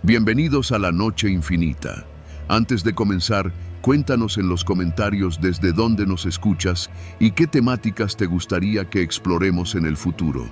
Bienvenidos a la Noche Infinita. Antes de comenzar, cuéntanos en los comentarios desde dónde nos escuchas y qué temáticas te gustaría que exploremos en el futuro.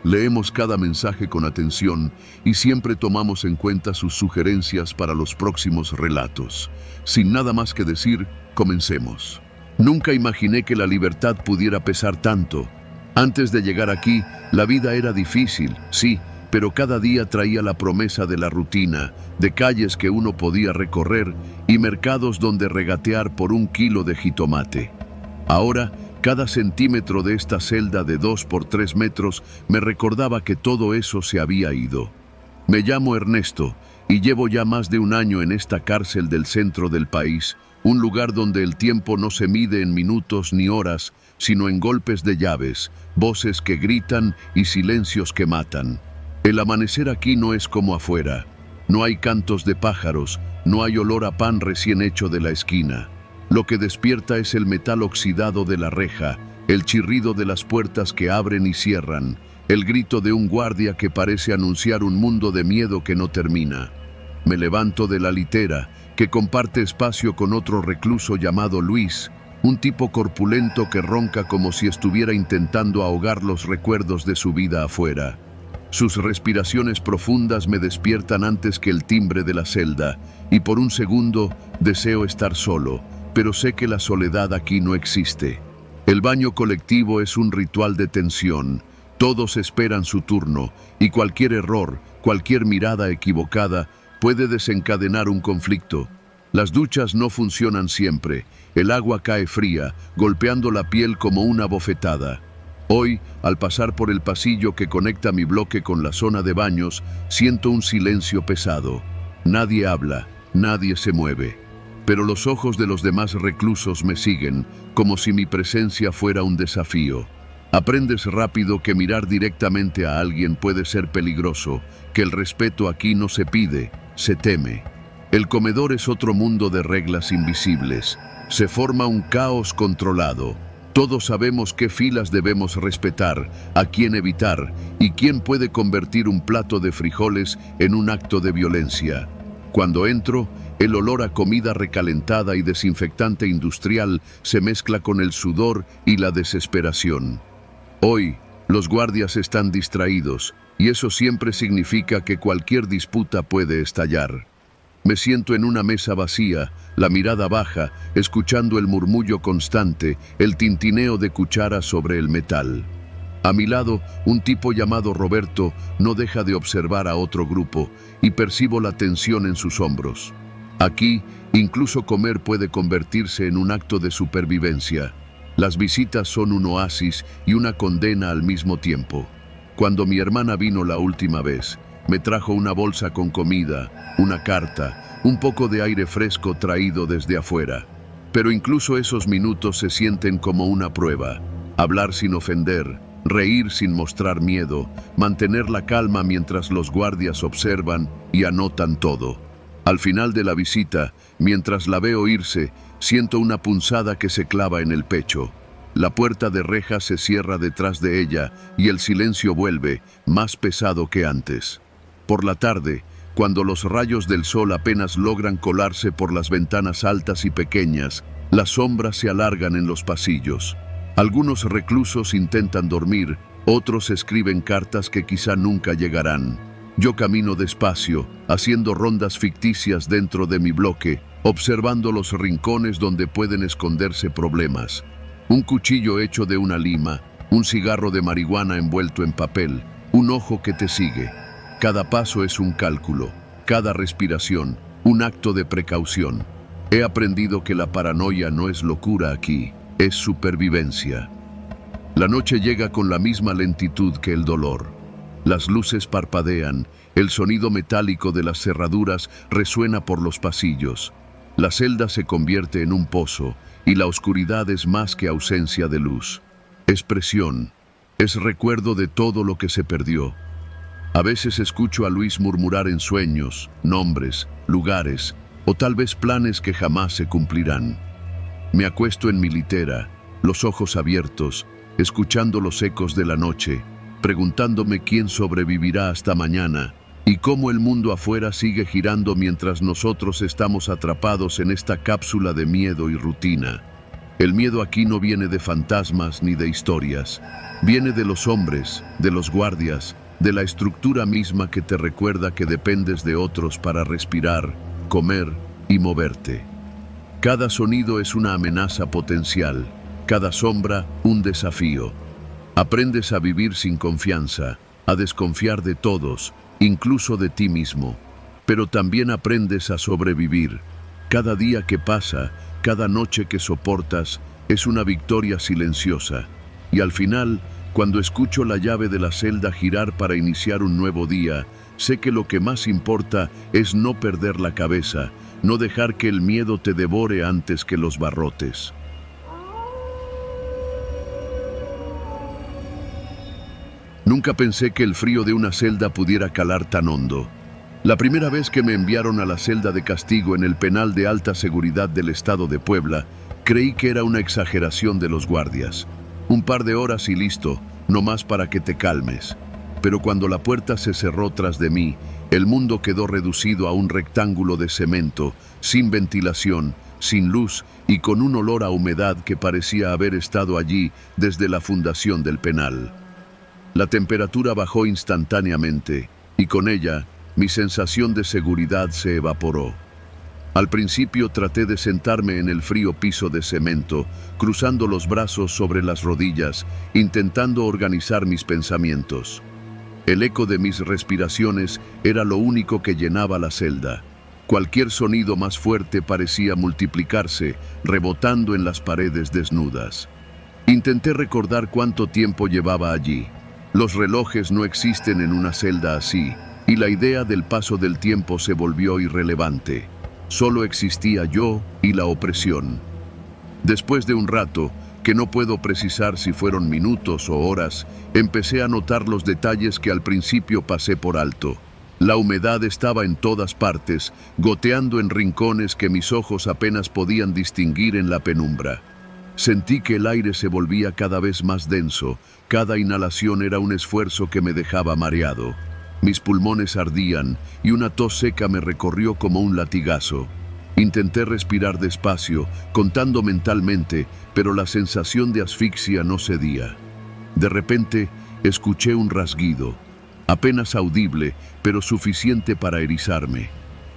Leemos cada mensaje con atención y siempre tomamos en cuenta sus sugerencias para los próximos relatos. Sin nada más que decir, comencemos. Nunca imaginé que la libertad pudiera pesar tanto. Antes de llegar aquí, la vida era difícil, sí, pero cada día traía la promesa de la rutina, de calles que uno podía recorrer y mercados donde regatear por un kilo de jitomate. Ahora, cada centímetro de esta celda de 2 por 3 metros me recordaba que todo eso se había ido. Me llamo Ernesto y llevo ya más de un año en esta cárcel del centro del país, un lugar donde el tiempo no se mide en minutos ni horas, sino en golpes de llaves, voces que gritan y silencios que matan. El amanecer aquí no es como afuera. No hay cantos de pájaros, no hay olor a pan recién hecho de la esquina. Lo que despierta es el metal oxidado de la reja, el chirrido de las puertas que abren y cierran, el grito de un guardia que parece anunciar un mundo de miedo que no termina. Me levanto de la litera, que comparte espacio con otro recluso llamado Luis, un tipo corpulento que ronca como si estuviera intentando ahogar los recuerdos de su vida afuera. Sus respiraciones profundas me despiertan antes que el timbre de la celda, y por un segundo deseo estar solo, pero sé que la soledad aquí no existe. El baño colectivo es un ritual de tensión. Todos esperan su turno, y cualquier error, cualquier mirada equivocada, puede desencadenar un conflicto. Las duchas no funcionan siempre. El agua cae fría, golpeando la piel como una bofetada. Hoy, al pasar por el pasillo que conecta mi bloque con la zona de baños, siento un silencio pesado. Nadie habla, nadie se mueve. Pero los ojos de los demás reclusos me siguen, como si mi presencia fuera un desafío. Aprendes rápido que mirar directamente a alguien puede ser peligroso, que el respeto aquí no se pide, se teme. El comedor es otro mundo de reglas invisibles. Se forma un caos controlado. Todos sabemos qué filas debemos respetar, a quién evitar y quién puede convertir un plato de frijoles en un acto de violencia. Cuando entro, el olor a comida recalentada y desinfectante industrial se mezcla con el sudor y la desesperación. Hoy, los guardias están distraídos, y eso siempre significa que cualquier disputa puede estallar. Me siento en una mesa vacía, la mirada baja, escuchando el murmullo constante, el tintineo de cucharas sobre el metal. A mi lado, un tipo llamado Roberto no deja de observar a otro grupo, y percibo la tensión en sus hombros. Aquí, incluso comer puede convertirse en un acto de supervivencia. Las visitas son un oasis y una condena al mismo tiempo. Cuando mi hermana vino la última vez, me trajo una bolsa con comida, una carta, un poco de aire fresco traído desde afuera. Pero incluso esos minutos se sienten como una prueba. Hablar sin ofender, reír sin mostrar miedo, mantener la calma mientras los guardias observan y anotan todo. Al final de la visita, mientras la veo irse, siento una punzada que se clava en el pecho. La puerta de reja se cierra detrás de ella y el silencio vuelve, más pesado que antes. Por la tarde, cuando los rayos del sol apenas logran colarse por las ventanas altas y pequeñas, las sombras se alargan en los pasillos. Algunos reclusos intentan dormir, otros escriben cartas que quizá nunca llegarán. Yo camino despacio, haciendo rondas ficticias dentro de mi bloque, observando los rincones donde pueden esconderse problemas. Un cuchillo hecho de una lima, un cigarro de marihuana envuelto en papel, un ojo que te sigue. Cada paso es un cálculo, cada respiración, un acto de precaución. He aprendido que la paranoia no es locura aquí, es supervivencia. La noche llega con la misma lentitud que el dolor. Las luces parpadean, el sonido metálico de las cerraduras resuena por los pasillos. La celda se convierte en un pozo y la oscuridad es más que ausencia de luz. Es presión, es recuerdo de todo lo que se perdió. A veces escucho a Luis murmurar en sueños, nombres, lugares o tal vez planes que jamás se cumplirán. Me acuesto en mi litera, los ojos abiertos, escuchando los ecos de la noche, preguntándome quién sobrevivirá hasta mañana y cómo el mundo afuera sigue girando mientras nosotros estamos atrapados en esta cápsula de miedo y rutina. El miedo aquí no viene de fantasmas ni de historias. Viene de los hombres, de los guardias, de la estructura misma que te recuerda que dependes de otros para respirar, comer y moverte. Cada sonido es una amenaza potencial, cada sombra un desafío. Aprendes a vivir sin confianza, a desconfiar de todos, incluso de ti mismo. Pero también aprendes a sobrevivir. Cada día que pasa, cada noche que soportas, es una victoria silenciosa. Y al final, cuando escucho la llave de la celda girar para iniciar un nuevo día, sé que lo que más importa es no perder la cabeza, no dejar que el miedo te devore antes que los barrotes. Nunca pensé que el frío de una celda pudiera calar tan hondo. La primera vez que me enviaron a la celda de castigo en el penal de alta seguridad del estado de Puebla, creí que era una exageración de los guardias. Un par de horas y listo, no más para que te calmes. Pero cuando la puerta se cerró tras de mí, el mundo quedó reducido a un rectángulo de cemento, sin ventilación, sin luz y con un olor a humedad que parecía haber estado allí desde la fundación del penal. La temperatura bajó instantáneamente y con ella mi sensación de seguridad se evaporó. Al principio traté de sentarme en el frío piso de cemento, cruzando los brazos sobre las rodillas, intentando organizar mis pensamientos. El eco de mis respiraciones era lo único que llenaba la celda. Cualquier sonido más fuerte parecía multiplicarse, rebotando en las paredes desnudas. Intenté recordar cuánto tiempo llevaba allí. Los relojes no existen en una celda así, y la idea del paso del tiempo se volvió irrelevante. Solo existía yo y la opresión. Después de un rato, que no puedo precisar si fueron minutos o horas, empecé a notar los detalles que al principio pasé por alto. La humedad estaba en todas partes, goteando en rincones que mis ojos apenas podían distinguir en la penumbra. Sentí que el aire se volvía cada vez más denso, cada inhalación era un esfuerzo que me dejaba mareado. Mis pulmones ardían y una tos seca me recorrió como un latigazo. Intenté respirar despacio, contando mentalmente, pero la sensación de asfixia no cedía. De repente, escuché un rasguido, apenas audible, pero suficiente para erizarme.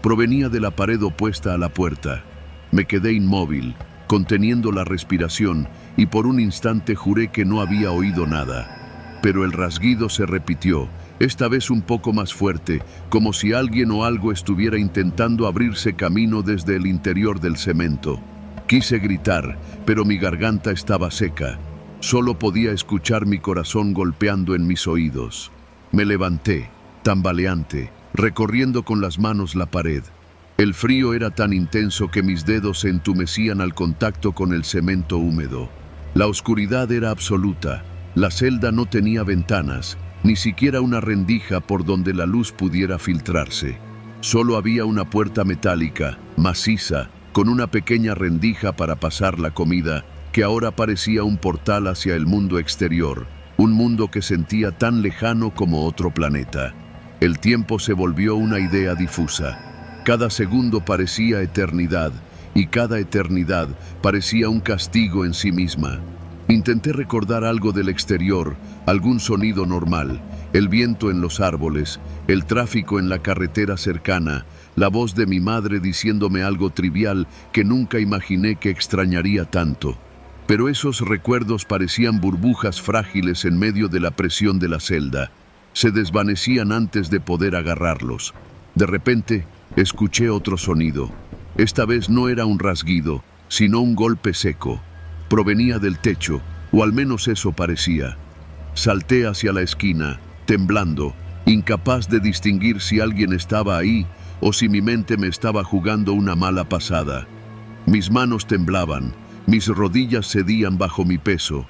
Provenía de la pared opuesta a la puerta. Me quedé inmóvil, conteniendo la respiración, y por un instante juré que no había oído nada. Pero el rasguido se repitió, esta vez un poco más fuerte, como si alguien o algo estuviera intentando abrirse camino desde el interior del cemento. Quise gritar, pero mi garganta estaba seca. Solo podía escuchar mi corazón golpeando en mis oídos. Me levanté, tambaleante, recorriendo con las manos la pared. El frío era tan intenso que mis dedos se entumecían al contacto con el cemento húmedo. La oscuridad era absoluta. La celda no tenía ventanas, ni siquiera una rendija por donde la luz pudiera filtrarse. Solo había una puerta metálica, maciza, con una pequeña rendija para pasar la comida, que ahora parecía un portal hacia el mundo exterior, un mundo que sentía tan lejano como otro planeta. El tiempo se volvió una idea difusa. Cada segundo parecía eternidad, y cada eternidad parecía un castigo en sí misma. Intenté recordar algo del exterior, algún sonido normal, el viento en los árboles, el tráfico en la carretera cercana, la voz de mi madre diciéndome algo trivial que nunca imaginé que extrañaría tanto. Pero esos recuerdos parecían burbujas frágiles en medio de la presión de la celda. Se desvanecían antes de poder agarrarlos. De repente, escuché otro sonido. Esta vez no era un rasguido, sino un golpe seco. Provenía del techo, o al menos eso parecía. Salté hacia la esquina, temblando, incapaz de distinguir si alguien estaba ahí o si mi mente me estaba jugando una mala pasada. Mis manos temblaban, mis rodillas cedían bajo mi peso.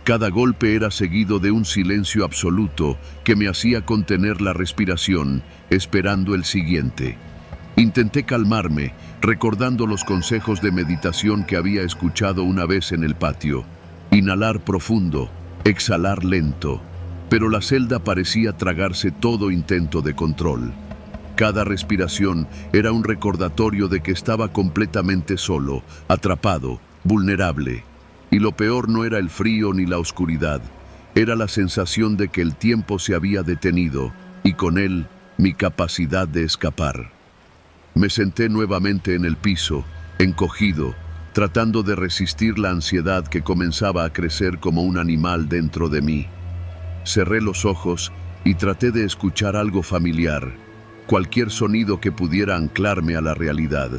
Cada golpe era seguido de un silencio absoluto que me hacía contener la respiración, esperando el siguiente. Intenté calmarme, recordando los consejos de meditación que había escuchado una vez en el patio. Inhalar profundo, exhalar lento. Pero la celda parecía tragarse todo intento de control. Cada respiración era un recordatorio de que estaba completamente solo, atrapado, vulnerable. Y lo peor no era el frío ni la oscuridad, era la sensación de que el tiempo se había detenido y con él mi capacidad de escapar. Me senté nuevamente en el piso, encogido, tratando de resistir la ansiedad que comenzaba a crecer como un animal dentro de mí. Cerré los ojos y traté de escuchar algo familiar, cualquier sonido que pudiera anclarme a la realidad.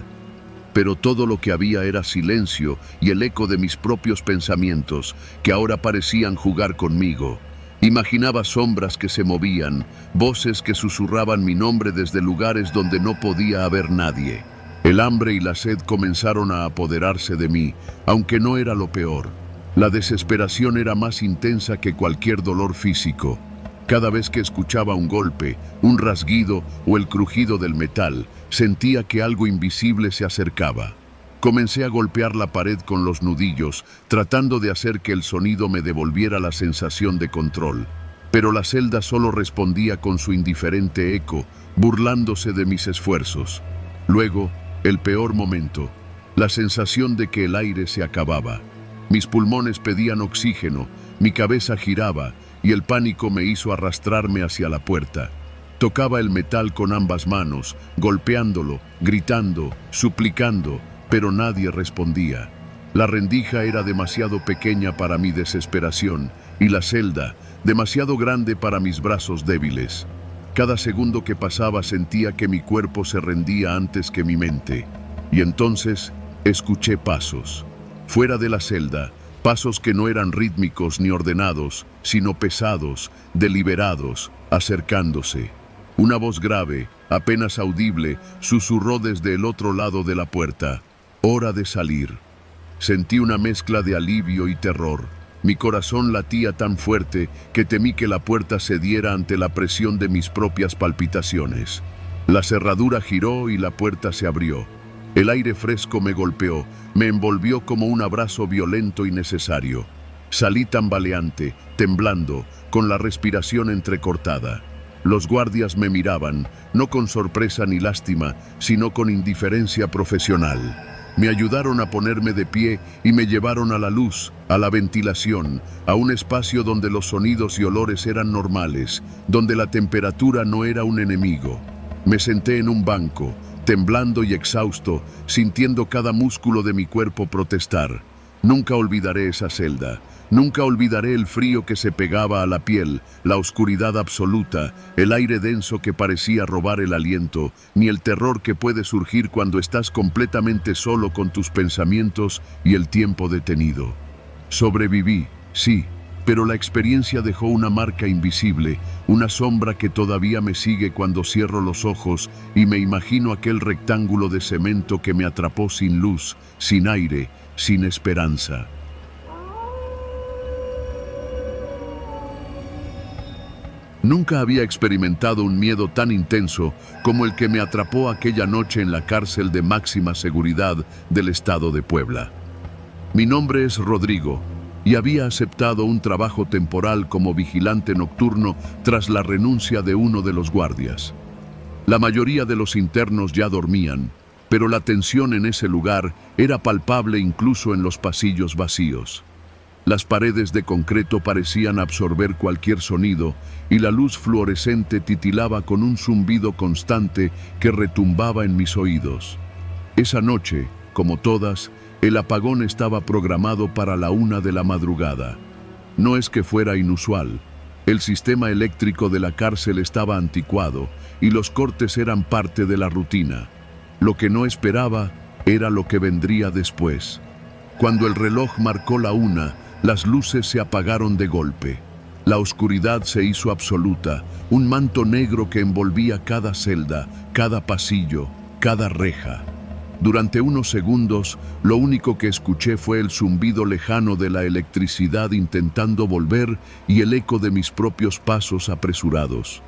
Pero todo lo que había era silencio y el eco de mis propios pensamientos, que ahora parecían jugar conmigo. Imaginaba sombras que se movían, voces que susurraban mi nombre desde lugares donde no podía haber nadie. El hambre y la sed comenzaron a apoderarse de mí, aunque no era lo peor. La desesperación era más intensa que cualquier dolor físico. Cada vez que escuchaba un golpe, un rasguido o el crujido del metal, sentía que algo invisible se acercaba. Comencé a golpear la pared con los nudillos, tratando de hacer que el sonido me devolviera la sensación de control. Pero la celda solo respondía con su indiferente eco, burlándose de mis esfuerzos. Luego, el peor momento, la sensación de que el aire se acababa. Mis pulmones pedían oxígeno, mi cabeza giraba y el pánico me hizo arrastrarme hacia la puerta. Tocaba el metal con ambas manos, golpeándolo, gritando, suplicando, pero nadie respondía. La rendija era demasiado pequeña para mi desesperación y la celda demasiado grande para mis brazos débiles. Cada segundo que pasaba sentía que mi cuerpo se rendía antes que mi mente. Y entonces escuché pasos. Fuera de la celda, pasos que no eran rítmicos ni ordenados, sino pesados, deliberados, acercándose. Una voz grave, apenas audible, susurró desde el otro lado de la puerta. «Hora de salir». Sentí una mezcla de alivio y terror. Mi corazón latía tan fuerte que temí que la puerta cediera ante la presión de mis propias palpitaciones. La cerradura giró y la puerta se abrió. El aire fresco me golpeó, me envolvió como un abrazo violento y necesario. Salí tambaleante, temblando, con la respiración entrecortada. Los guardias me miraban, no con sorpresa ni lástima, sino con indiferencia profesional. Me ayudaron a ponerme de pie y me llevaron a la luz, a la ventilación, a un espacio donde los sonidos y olores eran normales, donde la temperatura no era un enemigo. Me senté en un banco, temblando y exhausto, sintiendo cada músculo de mi cuerpo protestar. Nunca olvidaré esa celda. Nunca olvidaré el frío que se pegaba a la piel, la oscuridad absoluta, el aire denso que parecía robar el aliento, ni el terror que puede surgir cuando estás completamente solo con tus pensamientos y el tiempo detenido. Sobreviví, sí, pero la experiencia dejó una marca invisible, una sombra que todavía me sigue cuando cierro los ojos y me imagino aquel rectángulo de cemento que me atrapó sin luz, sin aire, sin esperanza. Nunca había experimentado un miedo tan intenso como el que me atrapó aquella noche en la cárcel de máxima seguridad del estado de Puebla. Mi nombre es Rodrigo y había aceptado un trabajo temporal como vigilante nocturno tras la renuncia de uno de los guardias. La mayoría de los internos ya dormían, pero la tensión en ese lugar era palpable incluso en los pasillos vacíos. Las paredes de concreto parecían absorber cualquier sonido y la luz fluorescente titilaba con un zumbido constante que retumbaba en mis oídos. Esa noche, como todas, el apagón estaba programado para la 1 de la madrugada. No es que fuera inusual. El sistema eléctrico de la cárcel estaba anticuado y los cortes eran parte de la rutina. Lo que no esperaba era lo que vendría después. Cuando el reloj marcó la 1, las luces se apagaron de golpe. La oscuridad se hizo absoluta, un manto negro que envolvía cada celda, cada pasillo, cada reja. Durante unos segundos, lo único que escuché fue el zumbido lejano de la electricidad intentando volver y el eco de mis propios pasos apresurados.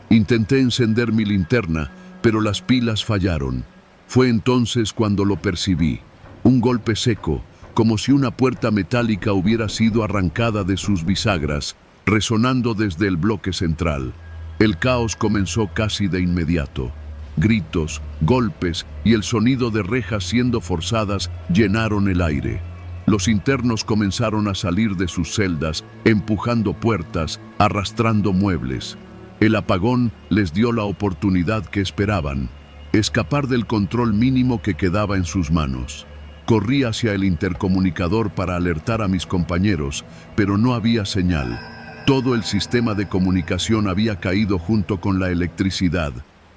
Intenté encender mi linterna, pero las pilas fallaron. Fue entonces cuando lo percibí. Un golpe seco, como si una puerta metálica hubiera sido arrancada de sus bisagras, resonando desde el bloque central. El caos comenzó casi de inmediato. gritos, golpes y el sonido de rejas siendo forzadas llenaron el aire. Los internos comenzaron a salir de sus celdas, empujando puertas, arrastrando muebles. El apagón les dio la oportunidad que esperaban: escapar del control mínimo que quedaba en sus manos. Corrí hacia el intercomunicador para alertar a mis compañeros, pero no había señal. Todo el sistema de comunicación había caído junto con la electricidad.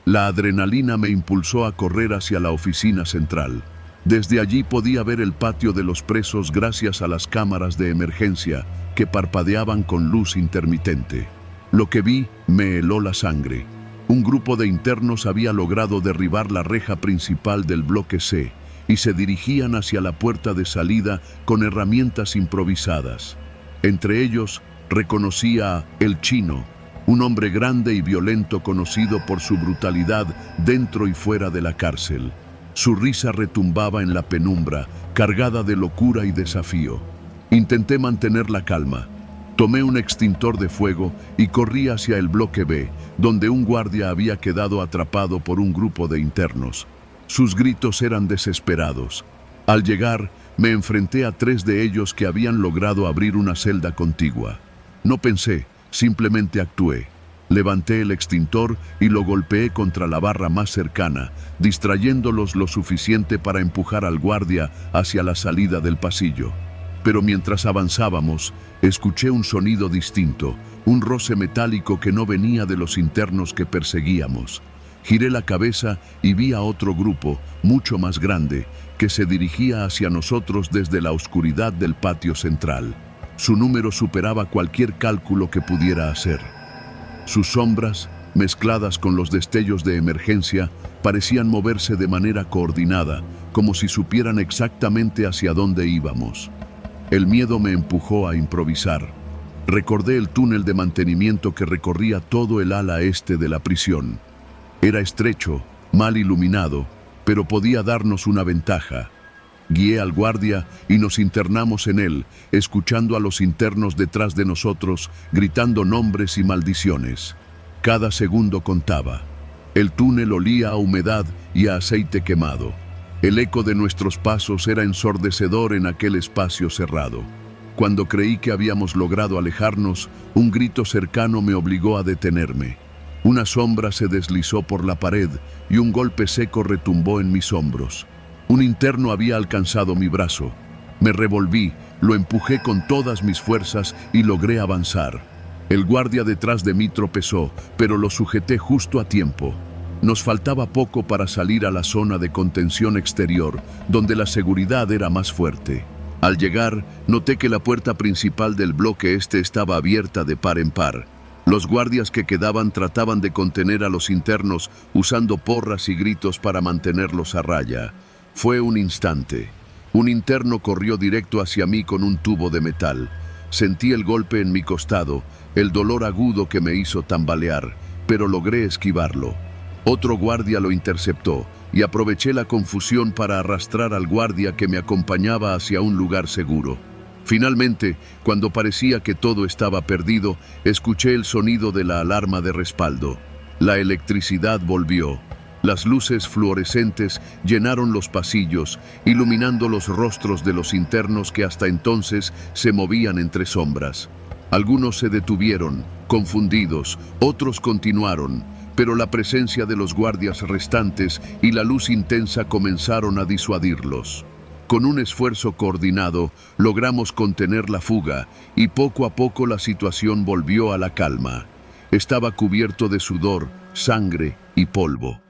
La adrenalina me impulsó a correr hacia la oficina central. Desde allí podía ver el patio de los presos gracias a las cámaras de emergencia que parpadeaban con luz intermitente. Lo que vi me heló la sangre. Un grupo de internos había logrado derribar la reja principal del bloque C y se dirigían hacia la puerta de salida con herramientas improvisadas. Entre ellos reconocí a El Chino, un hombre grande y violento conocido por su brutalidad dentro y fuera de la cárcel. Su risa retumbaba en la penumbra, cargada de locura y desafío. Intenté mantener la calma. Tomé un extintor de fuego y corrí hacia el bloque B, donde un guardia había quedado atrapado por un grupo de internos. Sus gritos eran desesperados. Al llegar, me enfrenté a 3 de ellos que habían logrado abrir una celda contigua. No pensé, simplemente actué. Levanté el extintor y lo golpeé contra la barra más cercana, distrayéndolos lo suficiente para empujar al guardia hacia la salida del pasillo. Pero mientras avanzábamos, escuché un sonido distinto, un roce metálico que no venía de los internos que perseguíamos. Giré la cabeza y vi a otro grupo, mucho más grande, que se dirigía hacia nosotros desde la oscuridad del patio central. Su número superaba cualquier cálculo que pudiera hacer. Sus sombras, mezcladas con los destellos de emergencia, parecían moverse de manera coordinada, como si supieran exactamente hacia dónde íbamos. El miedo me empujó a improvisar. Recordé el túnel de mantenimiento que recorría todo el ala este de la prisión. Era estrecho, mal iluminado, pero podía darnos una ventaja. Guié al guardia y nos internamos en él, escuchando a los internos detrás de nosotros, gritando nombres y maldiciones. Cada segundo contaba. El túnel olía a humedad y a aceite quemado. El eco de nuestros pasos era ensordecedor en aquel espacio cerrado. Cuando creí que habíamos logrado alejarnos, un grito cercano me obligó a detenerme. Una sombra se deslizó por la pared y un golpe seco retumbó en mis hombros. Un interno había alcanzado mi brazo. Me revolví, lo empujé con todas mis fuerzas y logré avanzar. El guardia detrás de mí tropezó, pero lo sujeté justo a tiempo. Nos faltaba poco para salir a la zona de contención exterior, donde la seguridad era más fuerte. Al llegar, noté que la puerta principal del bloque este estaba abierta de par en par. Los guardias que quedaban trataban de contener a los internos usando porras y gritos para mantenerlos a raya. Fue un instante. Un interno corrió directo hacia mí con un tubo de metal. Sentí el golpe en mi costado, el dolor agudo que me hizo tambalear, pero logré esquivarlo. Otro guardia lo interceptó y aproveché la confusión para arrastrar al guardia que me acompañaba hacia un lugar seguro. Finalmente, cuando parecía que todo estaba perdido, escuché el sonido de la alarma de respaldo. La electricidad volvió. Las luces fluorescentes llenaron los pasillos, iluminando los rostros de los internos que hasta entonces se movían entre sombras. Algunos se detuvieron, confundidos, otros continuaron, pero la presencia de los guardias restantes y la luz intensa comenzaron a disuadirlos. Con un esfuerzo coordinado, logramos contener la fuga y poco a poco la situación volvió a la calma. Estaba cubierto de sudor, sangre y polvo.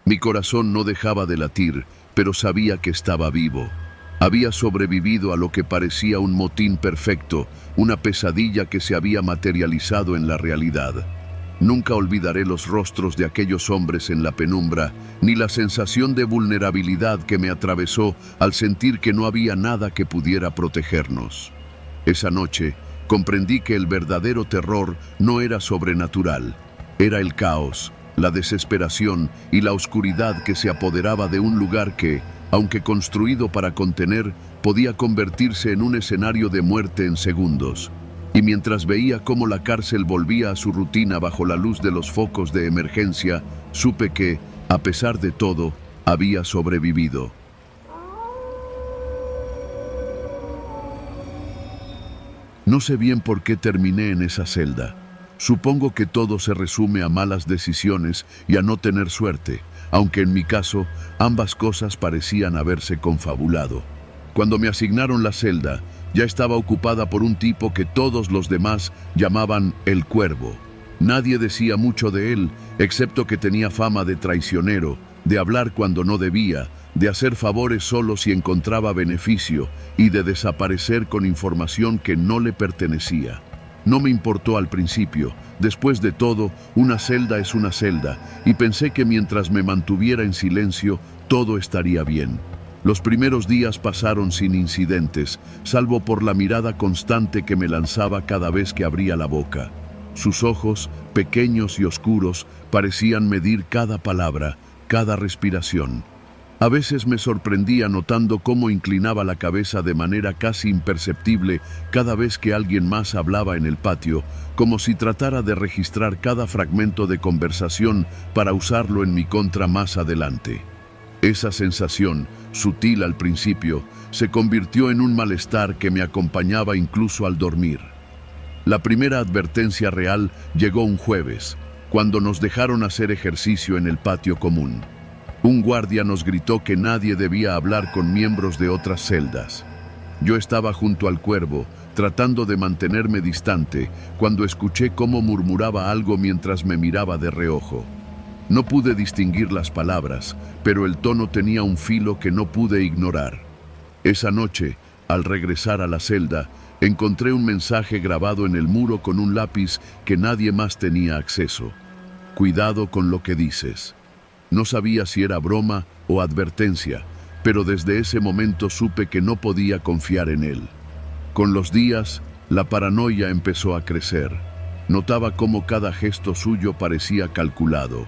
Mi corazón no dejaba de latir, pero sabía que estaba vivo. Había sobrevivido a lo que parecía un motín perfecto, una pesadilla que se había materializado en la realidad. Nunca olvidaré los rostros de aquellos hombres en la penumbra, ni la sensación de vulnerabilidad que me atravesó al sentir que no había nada que pudiera protegernos. Esa noche, comprendí que el verdadero terror no era sobrenatural, era el caos, la desesperación y la oscuridad que se apoderaba de un lugar que, aunque construido para contener, podía convertirse en un escenario de muerte en segundos. Y mientras veía cómo la cárcel volvía a su rutina bajo la luz de los focos de emergencia, supe que, A pesar de todo, había sobrevivido. No sé bien por qué terminé en esa celda. Supongo que todo se resume a malas decisiones y a no tener suerte, aunque en mi caso ambas cosas parecían haberse confabulado. Cuando me asignaron la celda, ya estaba ocupada por un tipo que todos los demás llamaban el Cuervo. Nadie decía mucho de él, excepto que tenía fama de traicionero, de hablar cuando no debía, de hacer favores solo si encontraba beneficio y de desaparecer con información que no le pertenecía. No me importó al principio. Después de todo, una celda es una celda, y pensé que mientras me mantuviera en silencio, todo estaría bien. Los primeros días pasaron sin incidentes, salvo por la mirada constante que me lanzaba cada vez que abría la boca. Sus ojos, pequeños y oscuros, parecían medir cada palabra, cada respiración. A veces me sorprendía notando cómo inclinaba la cabeza de manera casi imperceptible cada vez que alguien más hablaba en el patio, como si tratara de registrar cada fragmento de conversación para usarlo en mi contra más adelante. Esa sensación, sutil al principio, se convirtió en un malestar que me acompañaba incluso al dormir. La primera advertencia real llegó un jueves, cuando nos dejaron hacer ejercicio en el patio común. Un guardia nos gritó que nadie debía hablar con miembros de otras celdas. Yo estaba junto al Cuervo, tratando de mantenerme distante, cuando escuché cómo murmuraba algo mientras me miraba de reojo. No pude distinguir las palabras, pero el tono tenía un filo que no pude ignorar. Esa noche, al regresar a la celda, encontré un mensaje grabado en el muro con un lápiz que nadie más tenía acceso. Cuidado con lo que dices. No sabía si era broma o advertencia, pero desde ese momento supe que no podía confiar en él. Con los días, la paranoia empezó a crecer. Notaba cómo cada gesto suyo parecía calculado,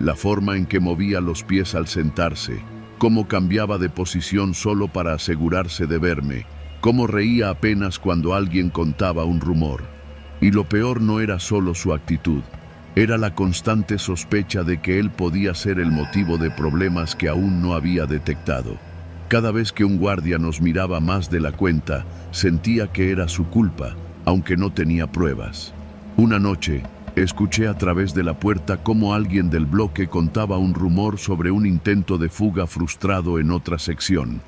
la forma en que movía los pies al sentarse, cómo cambiaba de posición solo para asegurarse de verme, cómo reía apenas cuando alguien contaba un rumor. Y lo peor no era solo su actitud. Era la constante sospecha de que él podía ser el motivo de problemas que aún no había detectado. Cada vez que un guardia nos miraba más de la cuenta, sentía que era su culpa, aunque no tenía pruebas. Una noche, escuché a través de la puerta cómo alguien del bloque contaba un rumor sobre un intento de fuga frustrado en otra sección.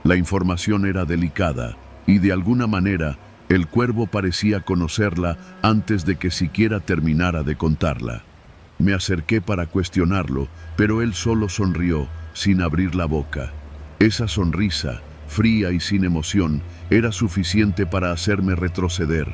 La información era delicada, y de alguna manera, el Cuervo parecía conocerla antes de que siquiera terminara de contarla. Me acerqué para cuestionarlo, pero él solo sonrió, sin abrir la boca. Esa sonrisa, fría y sin emoción, era suficiente para hacerme retroceder.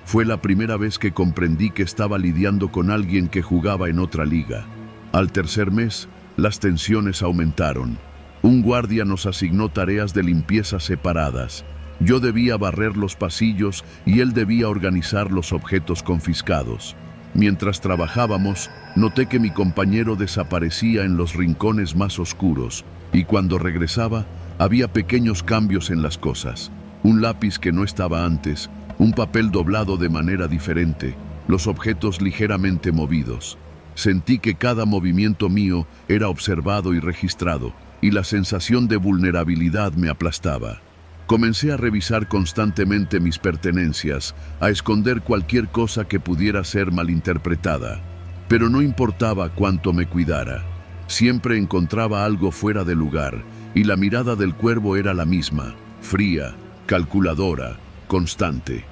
Fue la primera vez que comprendí que estaba lidiando con alguien que jugaba en otra liga. Al tercer mes, las tensiones aumentaron. Un guardia nos asignó tareas de limpieza separadas. Yo debía barrer los pasillos y él debía organizar los objetos confiscados. Mientras trabajábamos, noté que mi compañero desaparecía en los rincones más oscuros, y cuando regresaba, había pequeños cambios en las cosas. Un lápiz que no estaba antes, un papel doblado de manera diferente, los objetos ligeramente movidos. Sentí que cada movimiento mío era observado y registrado, y la sensación de vulnerabilidad me aplastaba. Comencé a revisar constantemente mis pertenencias, a esconder cualquier cosa que pudiera ser malinterpretada. Pero no importaba cuánto me cuidara. Siempre encontraba algo fuera de lugar, y la mirada del Cuervo era la misma, fría, calculadora, constante.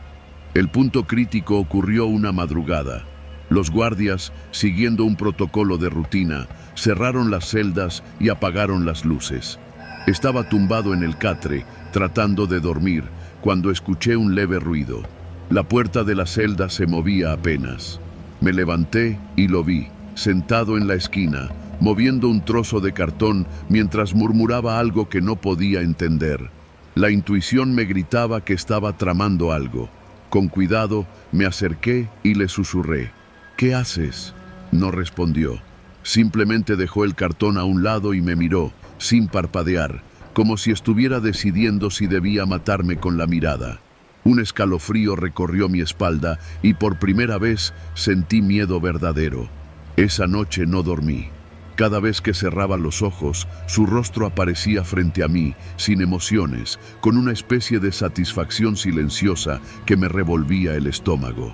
El punto crítico ocurrió una madrugada. Los guardias, siguiendo un protocolo de rutina, cerraron las celdas y apagaron las luces. Estaba tumbado en el catre, tratando de dormir, cuando escuché un leve ruido. La puerta de la celda se movía apenas. Me levanté y lo vi, sentado en la esquina, moviendo un trozo de cartón mientras murmuraba algo que no podía entender. La intuición me gritaba que estaba tramando algo. Con cuidado, me acerqué y le susurré. «¿Qué haces?». No respondió. Simplemente dejó el cartón a un lado y me miró, sin parpadear, como si estuviera decidiendo si debía matarme con la mirada. Un escalofrío recorrió mi espalda y por primera vez sentí miedo verdadero. Esa noche no dormí. Cada vez que cerraba los ojos, su rostro aparecía frente a mí, sin emociones, con una especie de satisfacción silenciosa que me revolvía el estómago.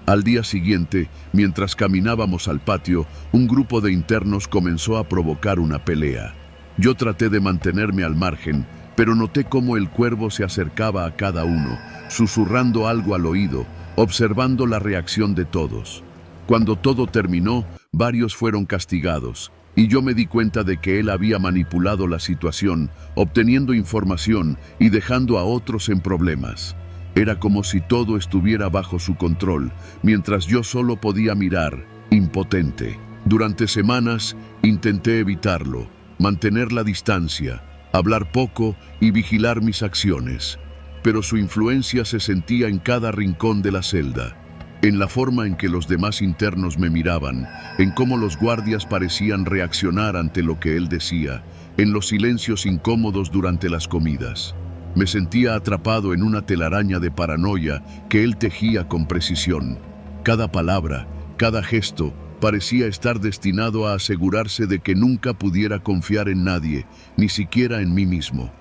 Al día siguiente, mientras caminábamos al patio, un grupo de internos comenzó a provocar una pelea. Yo traté de mantenerme al margen, pero noté cómo el cuervo se acercaba a cada uno, susurrando algo al oído, observando la reacción de todos. Cuando todo terminó, varios fueron castigados, y yo me di cuenta de que él había manipulado la situación, obteniendo información y dejando a otros en problemas. Era como si todo estuviera bajo su control, mientras yo solo podía mirar, impotente. Durante semanas intenté evitarlo, mantener la distancia, hablar poco y vigilar mis acciones. Pero su influencia se sentía en cada rincón de la celda, en la forma en que los demás internos me miraban, en cómo los guardias parecían reaccionar ante lo que él decía, en los silencios incómodos durante las comidas. Me sentía atrapado en una telaraña de paranoia que él tejía con precisión. Cada palabra, cada gesto, parecía estar destinado a asegurarse de que nunca pudiera confiar en nadie, ni siquiera en mí mismo.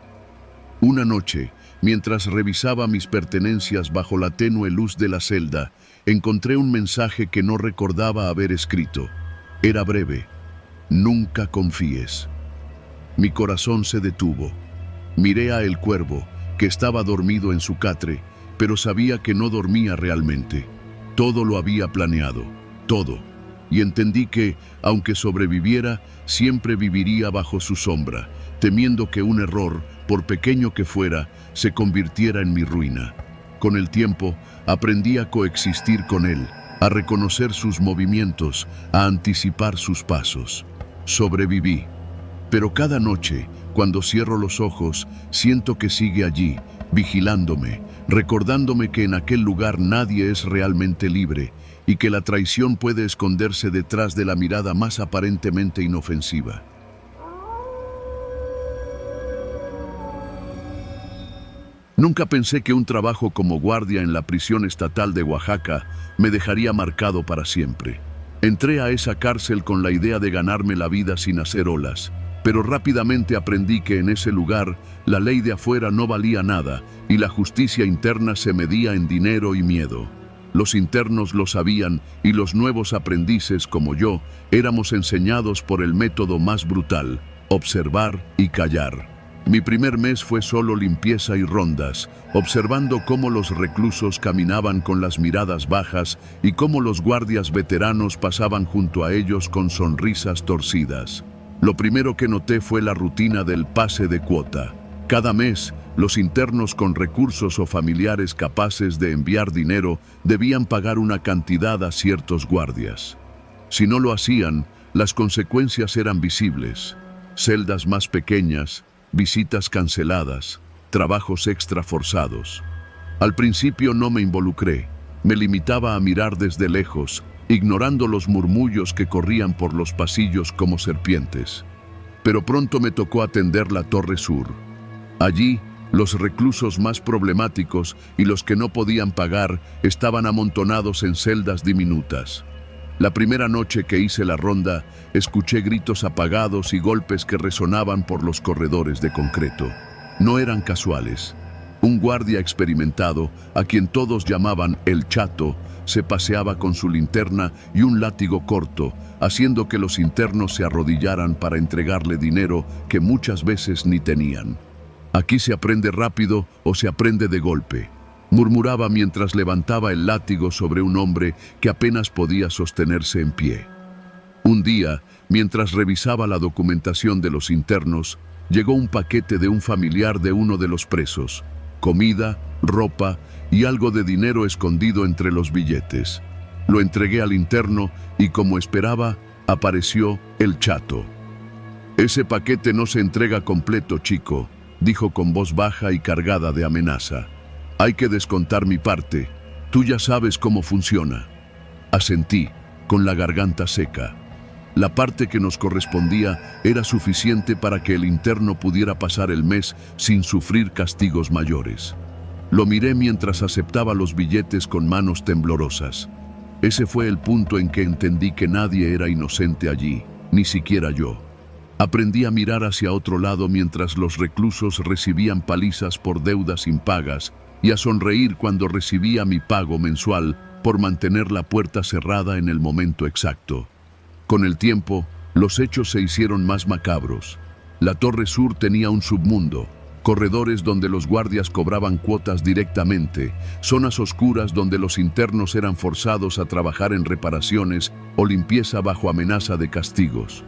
Una noche, mientras revisaba mis pertenencias bajo la tenue luz de la celda, encontré un mensaje que no recordaba haber escrito. Era breve: nunca confíes. Mi corazón se detuvo. Miré a el cuervo, que estaba dormido en su catre, pero sabía que no dormía realmente. Todo lo había planeado, todo. Y entendí que, aunque sobreviviera, siempre viviría bajo su sombra, temiendo que un error, por pequeño que fuera, se convirtiera en mi ruina. Con el tiempo, aprendí a coexistir con él, a reconocer sus movimientos, a anticipar sus pasos. Sobreviví. Pero cada noche, cuando cierro los ojos, siento que sigue allí, vigilándome, recordándome que en aquel lugar nadie es realmente libre y que la traición puede esconderse detrás de la mirada más aparentemente inofensiva. Nunca pensé que un trabajo como guardia en la prisión estatal de Oaxaca me dejaría marcado para siempre. Entré a esa cárcel con la idea de ganarme la vida sin hacer olas, pero rápidamente aprendí que en ese lugar la ley de afuera no valía nada y la justicia interna se medía en dinero y miedo. Los internos lo sabían y los nuevos aprendices, como yo, éramos enseñados por el método más brutal: observar y callar. Mi primer mes fue solo limpieza y rondas, observando cómo los reclusos caminaban con las miradas bajas y cómo los guardias veteranos pasaban junto a ellos con sonrisas torcidas. Lo primero que noté fue la rutina del pase de cuota. Cada mes, los internos con recursos o familiares capaces de enviar dinero debían pagar una cantidad a ciertos guardias. Si no lo hacían, las consecuencias eran visibles: celdas más pequeñas, visitas canceladas, trabajos extra forzados. Al principio no me involucré, me limitaba a mirar desde lejos, ignorando los murmullos que corrían por los pasillos como serpientes. Pero pronto me tocó atender la Torre Sur. Allí, los reclusos más problemáticos y los que no podían pagar estaban amontonados en celdas diminutas. La primera noche que hice la ronda, escuché gritos apagados y golpes que resonaban por los corredores de concreto. No eran casuales. Un guardia experimentado, a quien todos llamaban el Chato, se paseaba con su linterna y un látigo corto, haciendo que los internos se arrodillaran para entregarle dinero que muchas veces ni tenían. «Aquí se aprende rápido o se aprende de golpe», murmuraba mientras levantaba el látigo sobre un hombre que apenas podía sostenerse en pie. Un día, mientras revisaba la documentación de los internos, llegó un paquete de un familiar de uno de los presos: comida, ropa y algo de dinero escondido entre los billetes. Lo entregué al interno y, como esperaba, apareció el Chato. «Ese paquete no se entrega completo, chico», dijo con voz baja y cargada de amenaza. «Hay que descontar mi parte. Tú ya sabes cómo funciona». Asentí, con la garganta seca. La parte que nos correspondía era suficiente para que el interno pudiera pasar el mes sin sufrir castigos mayores. Lo miré mientras aceptaba los billetes con manos temblorosas. Ese fue el punto en que entendí que nadie era inocente allí, ni siquiera yo. Aprendí a mirar hacia otro lado mientras los reclusos recibían palizas por deudas impagas y a sonreír cuando recibía mi pago mensual por mantener la puerta cerrada en el momento exacto. Con el tiempo, los hechos se hicieron más macabros. La Torre Sur tenía un submundo, corredores donde los guardias cobraban cuotas directamente, zonas oscuras donde los internos eran forzados a trabajar en reparaciones o limpieza bajo amenaza de castigos.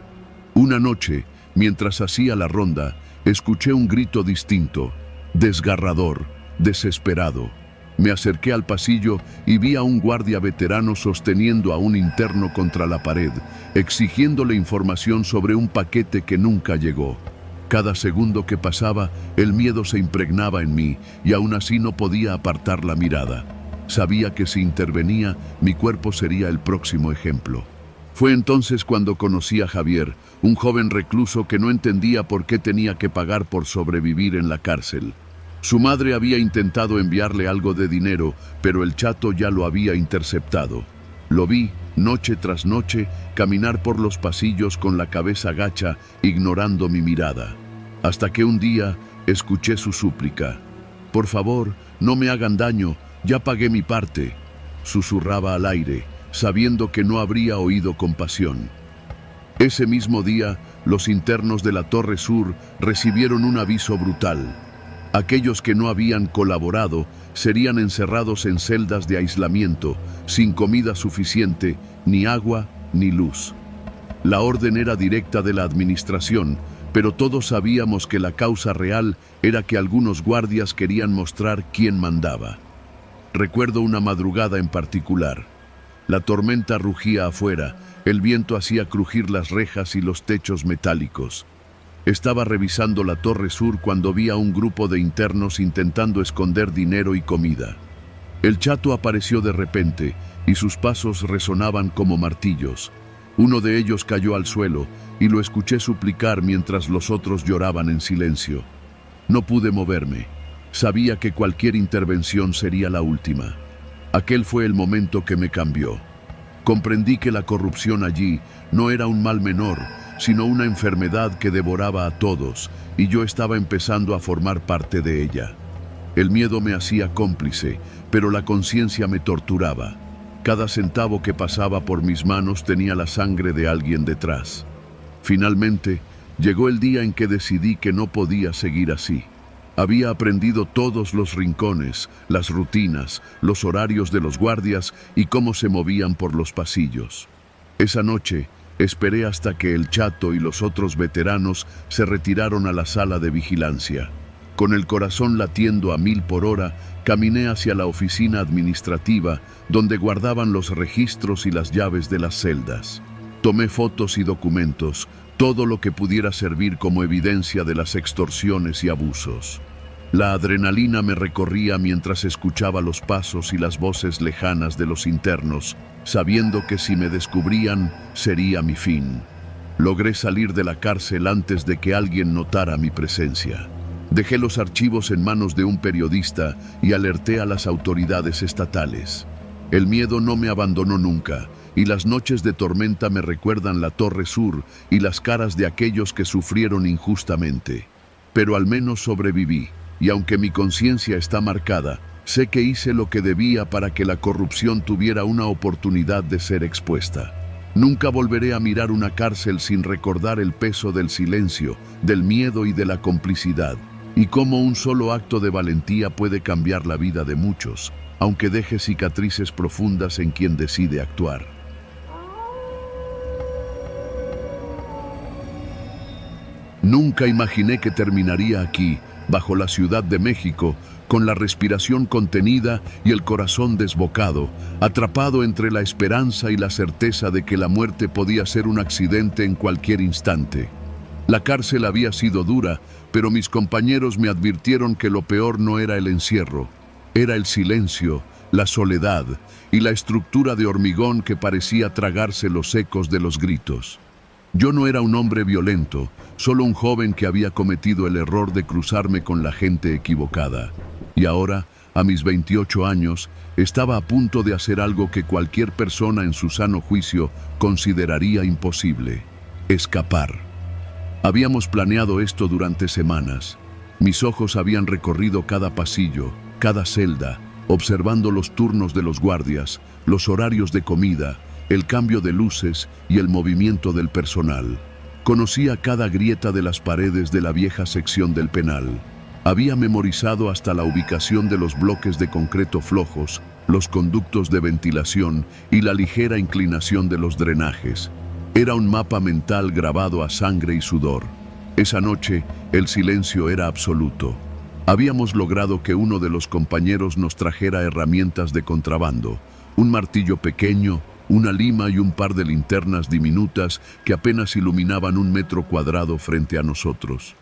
Una noche, mientras hacía la ronda, escuché un grito distinto, desgarrador, desesperado. Me acerqué al pasillo y vi a un guardia veterano sosteniendo a un interno contra la pared, exigiéndole información sobre un paquete que nunca llegó. Cada segundo que pasaba, el miedo se impregnaba en mí y aún así no podía apartar la mirada. Sabía que si intervenía, mi cuerpo sería el próximo ejemplo. Fue entonces cuando conocí a Javier, un joven recluso que no entendía por qué tenía que pagar por sobrevivir en la cárcel. Su madre había intentado enviarle algo de dinero, pero el chato ya lo había interceptado. Lo vi, noche tras noche, caminar por los pasillos con la cabeza gacha, ignorando mi mirada. Hasta que un día escuché su súplica. «Por favor, no me hagan daño, ya pagué mi parte», susurraba al aire, sabiendo que no habría oído compasión. Ese mismo día, los internos de la Torre Sur recibieron un aviso brutal. Aquellos que no habían colaborado serían encerrados en celdas de aislamiento, sin comida suficiente, ni agua, ni luz. La orden era directa de la administración, pero todos sabíamos que la causa real era que algunos guardias querían mostrar quién mandaba. Recuerdo una madrugada en particular. La tormenta rugía afuera, el viento hacía crujir las rejas y los techos metálicos. Estaba revisando la Torre Sur cuando vi a un grupo de internos intentando esconder dinero y comida. El chato apareció de repente y sus pasos resonaban como martillos. Uno de ellos cayó al suelo y lo escuché suplicar mientras los otros lloraban en silencio. No pude moverme. Sabía que cualquier intervención sería la última. Aquel fue el momento que me cambió. Comprendí que la corrupción allí no era un mal menor, sino una enfermedad que devoraba a todos, y yo estaba empezando a formar parte de ella. El miedo me hacía cómplice, pero la conciencia me torturaba. Cada centavo que pasaba por mis manos tenía la sangre de alguien detrás. Finalmente, llegó el día en que decidí que no podía seguir así. Había aprendido todos los rincones, las rutinas, los horarios de los guardias y cómo se movían por los pasillos. Esa noche, esperé hasta que el chato y los otros veteranos se retiraron a la sala de vigilancia. Con el corazón latiendo a 1000 por hora, caminé hacia la oficina administrativa, donde guardaban los registros y las llaves de las celdas. Tomé fotos y documentos, todo lo que pudiera servir como evidencia de las extorsiones y abusos. La adrenalina me recorría mientras escuchaba los pasos y las voces lejanas de los internos, sabiendo que si me descubrían, sería mi fin. Logré salir de la cárcel antes de que alguien notara mi presencia. Dejé los archivos en manos de un periodista y alerté a las autoridades estatales. El miedo no me abandonó nunca, y las noches de tormenta me recuerdan la Torre Sur y las caras de aquellos que sufrieron injustamente. Pero al menos sobreviví, y aunque mi conciencia está marcada, sé que hice lo que debía para que la corrupción tuviera una oportunidad de ser expuesta. Nunca volveré a mirar una cárcel sin recordar el peso del silencio, del miedo y de la complicidad, y cómo un solo acto de valentía puede cambiar la vida de muchos, aunque deje cicatrices profundas en quien decide actuar. Nunca imaginé que terminaría aquí, bajo la Ciudad de México, con la respiración contenida y el corazón desbocado, atrapado entre la esperanza y la certeza de que la muerte podía ser un accidente en cualquier instante. La cárcel había sido dura, pero mis compañeros me advirtieron que lo peor no era el encierro, era el silencio, la soledad y la estructura de hormigón que parecía tragarse los ecos de los gritos. Yo no era un hombre violento, solo un joven que había cometido el error de cruzarme con la gente equivocada. Y ahora, a mis 28 años, estaba a punto de hacer algo que cualquier persona en su sano juicio consideraría imposible. Escapar. Habíamos planeado esto durante semanas. Mis ojos habían recorrido cada pasillo, cada celda, observando los turnos de los guardias, los horarios de comida, el cambio de luces y el movimiento del personal. Conocía cada grieta de las paredes de la vieja sección del penal. Había memorizado hasta la ubicación de los bloques de concreto flojos, los conductos de ventilación y la ligera inclinación de los drenajes. Era un mapa mental grabado a sangre y sudor. Esa noche, el silencio era absoluto. Habíamos logrado que uno de los compañeros nos trajera herramientas de contrabando, un martillo pequeño, una lima y un par de linternas diminutas que apenas iluminaban 1 metro cuadrado frente a nosotros.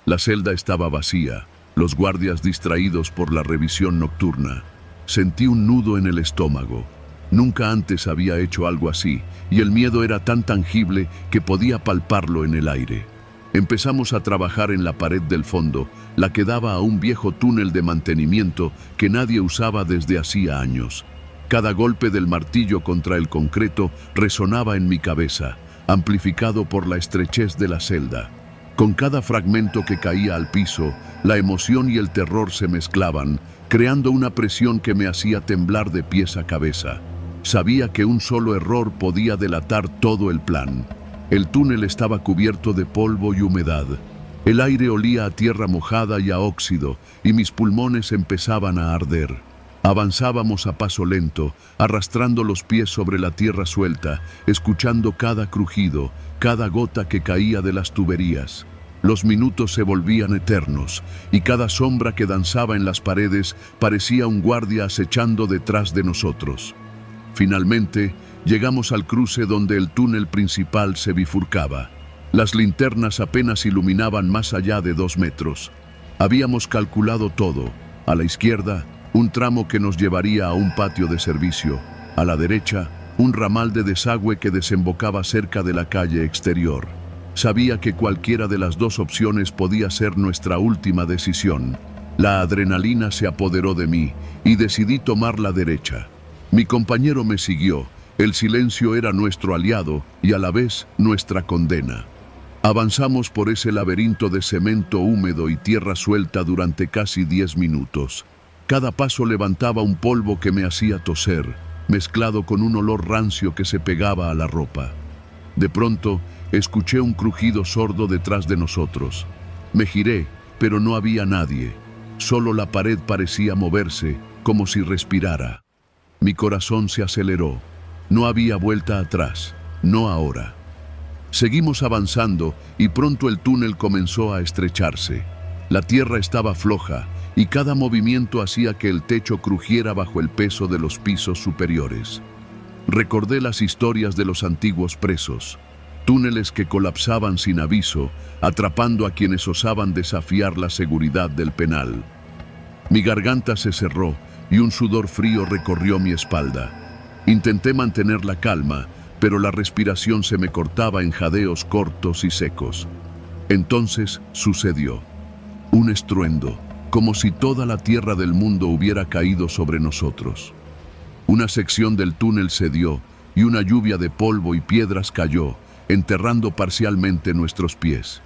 La celda estaba vacía, los guardias distraídos por la revisión nocturna. Sentí un nudo en el estómago. Nunca antes había hecho algo así, y el miedo era tan tangible que podía palparlo en el aire. Empezamos a trabajar en la pared del fondo, la que daba a un viejo túnel de mantenimiento que nadie usaba desde hacía años. Cada golpe del martillo contra el concreto resonaba en mi cabeza, amplificado por la estrechez de la celda. Con cada fragmento que caía al piso, la emoción y el terror se mezclaban, creando una presión que me hacía temblar de pies a cabeza. Sabía que un solo error podía delatar todo el plan. El túnel estaba cubierto de polvo y humedad. El aire olía a tierra mojada y a óxido, y mis pulmones empezaban a arder. Avanzábamos a paso lento, arrastrando los pies sobre la tierra suelta, escuchando cada crujido, cada gota que caía de las tuberías. Los minutos se volvían eternos, y cada sombra que danzaba en las paredes parecía un guardia acechando detrás de nosotros. Finalmente, llegamos al cruce donde el túnel principal se bifurcaba. Las linternas apenas iluminaban más allá de 2 metros. Habíamos calculado todo. A la izquierda, un tramo que nos llevaría a un patio de servicio. A la derecha, un ramal de desagüe que desembocaba cerca de la calle exterior. Sabía que cualquiera de las 2 opciones podía ser nuestra última decisión. La adrenalina se apoderó de mí y decidí tomar la derecha. Mi compañero me siguió. El silencio era nuestro aliado y a la vez nuestra condena. Avanzamos por ese laberinto de cemento húmedo y tierra suelta durante casi 10 minutos. Cada paso levantaba un polvo que me hacía toser, mezclado con un olor rancio que se pegaba a la ropa. De pronto, escuché un crujido sordo detrás de nosotros. Me giré, pero no había nadie. Solo la pared parecía moverse, como si respirara. Mi corazón se aceleró. No había vuelta atrás, no ahora. Seguimos avanzando y pronto el túnel comenzó a estrecharse. La tierra estaba floja y cada movimiento hacía que el techo crujiera bajo el peso de los pisos superiores. Recordé las historias de los antiguos presos, túneles que colapsaban sin aviso, atrapando a quienes osaban desafiar la seguridad del penal. Mi garganta se cerró y un sudor frío recorrió mi espalda. Intenté mantener la calma, pero la respiración se me cortaba en jadeos cortos y secos. Entonces sucedió. Un estruendo, como si toda la tierra del mundo hubiera caído sobre nosotros. Una sección del túnel cedió y una lluvia de polvo y piedras cayó, enterrando parcialmente nuestros pies.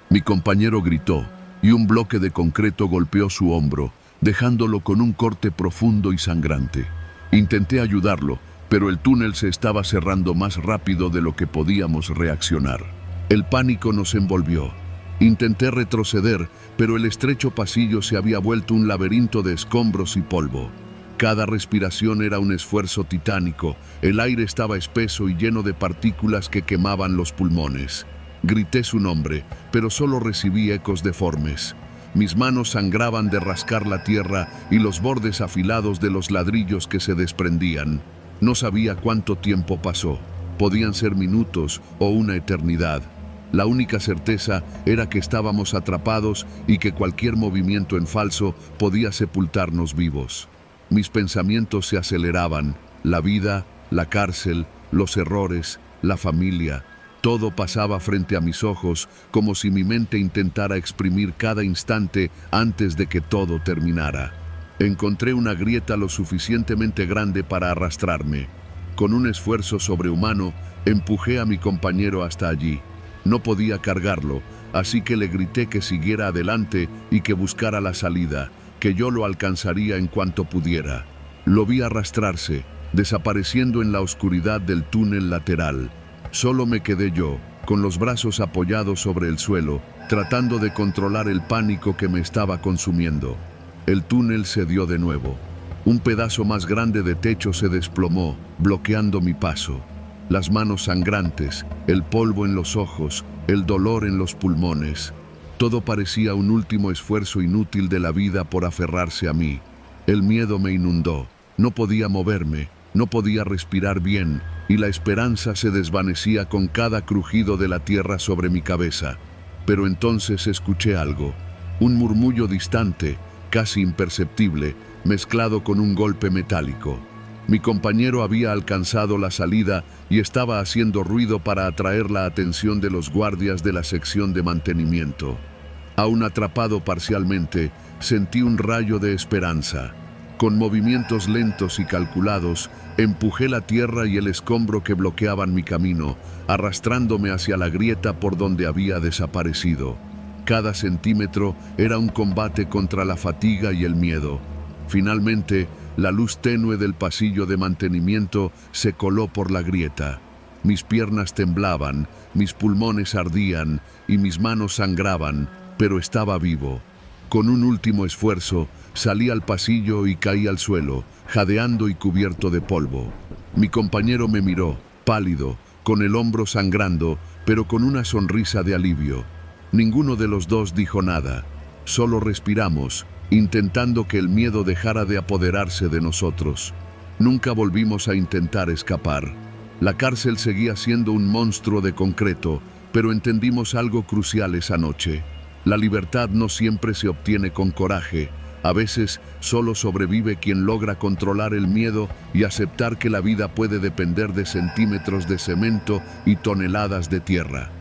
Mi compañero gritó y un bloque de concreto golpeó su hombro, dejándolo con un corte profundo y sangrante. Intenté ayudarlo, pero el túnel se estaba cerrando más rápido de lo que podíamos reaccionar. El pánico nos envolvió. Intenté retroceder, pero el estrecho pasillo se había vuelto un laberinto de escombros y polvo. Cada respiración era un esfuerzo titánico. El aire estaba espeso y lleno de partículas que quemaban los pulmones. Grité su nombre, pero solo recibí ecos deformes. Mis manos sangraban de rascar la tierra y los bordes afilados de los ladrillos que se desprendían. No sabía cuánto tiempo pasó. Podían ser minutos o una eternidad. La única certeza era que estábamos atrapados y que cualquier movimiento en falso podía sepultarnos vivos. Mis pensamientos se aceleraban. La vida, la cárcel, los errores, la familia. Todo pasaba frente a mis ojos, como si mi mente intentara exprimir cada instante antes de que todo terminara. Encontré una grieta lo suficientemente grande para arrastrarme. Con un esfuerzo sobrehumano, empujé a mi compañero hasta allí. No podía cargarlo, así que le grité que siguiera adelante y que buscara la salida, que yo lo alcanzaría en cuanto pudiera. Lo vi arrastrarse, desapareciendo en la oscuridad del túnel lateral. Solo me quedé yo, con los brazos apoyados sobre el suelo, tratando de controlar el pánico que me estaba consumiendo. El túnel cedió de nuevo. Un pedazo más grande de techo se desplomó, bloqueando mi paso. Las manos sangrantes, el polvo en los ojos, el dolor en los pulmones. Todo parecía un último esfuerzo inútil de la vida por aferrarse a mí. El miedo me inundó. No podía moverme, no podía respirar bien, y la esperanza se desvanecía con cada crujido de la tierra sobre mi cabeza. Pero entonces escuché algo, un murmullo distante, casi imperceptible, mezclado con un golpe metálico. Mi compañero había alcanzado la salida y estaba haciendo ruido para atraer la atención de los guardias de la sección de mantenimiento. Aún atrapado parcialmente, sentí un rayo de esperanza. Con movimientos lentos y calculados, empujé la tierra y el escombro que bloqueaban mi camino, arrastrándome hacia la grieta por donde había desaparecido. Cada centímetro era un combate contra la fatiga y el miedo. Finalmente, la luz tenue del pasillo de mantenimiento se coló por la grieta. Mis piernas temblaban, mis pulmones ardían y mis manos sangraban, pero estaba vivo. Con un último esfuerzo, salí al pasillo y caí al suelo, jadeando y cubierto de polvo. Mi compañero me miró, pálido, con el hombro sangrando, pero con una sonrisa de alivio. Ninguno de los dos dijo nada. Solo respiramos, intentando que el miedo dejara de apoderarse de nosotros. Nunca volvimos a intentar escapar. La cárcel seguía siendo un monstruo de concreto, pero entendimos algo crucial esa noche. La libertad no siempre se obtiene con coraje. A veces solo sobrevive quien logra controlar el miedo y aceptar que la vida puede depender de centímetros de cemento y toneladas de tierra.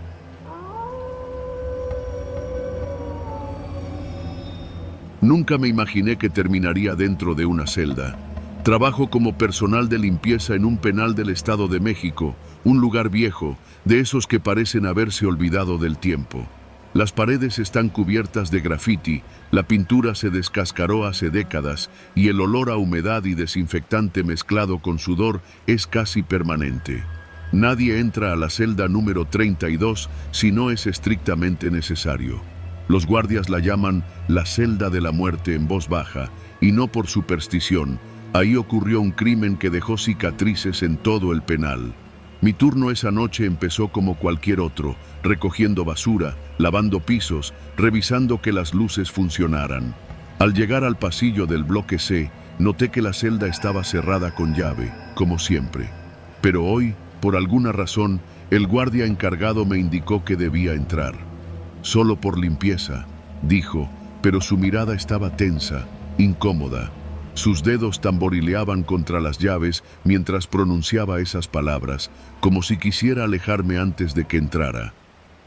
Nunca me imaginé que terminaría dentro de una celda. Trabajo como personal de limpieza en un penal del Estado de México, un lugar viejo, de esos que parecen haberse olvidado del tiempo. Las paredes están cubiertas de grafiti, la pintura se descascaró hace décadas y el olor a humedad y desinfectante mezclado con sudor es casi permanente. Nadie entra a la celda número 32 si no es estrictamente necesario. Los guardias la llaman la celda de la muerte en voz baja, y no por superstición. Ahí ocurrió un crimen que dejó cicatrices en todo el penal. Mi turno esa noche empezó como cualquier otro, recogiendo basura, lavando pisos, revisando que las luces funcionaran. Al llegar al pasillo del bloque C, noté que la celda estaba cerrada con llave, como siempre. Pero hoy, por alguna razón, el guardia encargado me indicó que debía entrar. Solo por limpieza, dijo, pero su mirada estaba tensa, incómoda. Sus dedos tamborileaban contra las llaves mientras pronunciaba esas palabras, como si quisiera alejarme antes de que entrara.